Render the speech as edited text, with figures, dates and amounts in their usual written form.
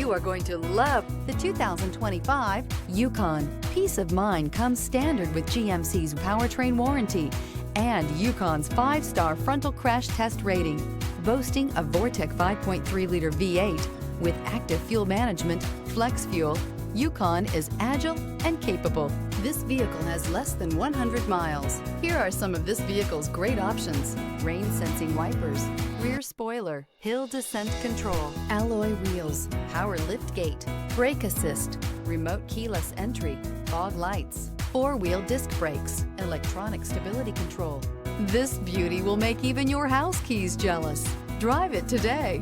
You are going to love the 2025 Yukon. Peace of mind comes standard with GMC's powertrain warranty and Yukon's 5-star frontal crash test rating. Boasting a Vortec 5.3-liter V8 with active fuel management, flex fuel, Yukon is agile and capable. This vehicle has less than 100 miles. Here are some of this vehicle's great options: rain sensing wipers, rear spoiler, hill descent control, alloy wheels, power lift gate, brake assist, remote keyless entry, fog lights, 4-wheel disc brakes, electronic stability control. This beauty will make even your house keys jealous. Drive it today.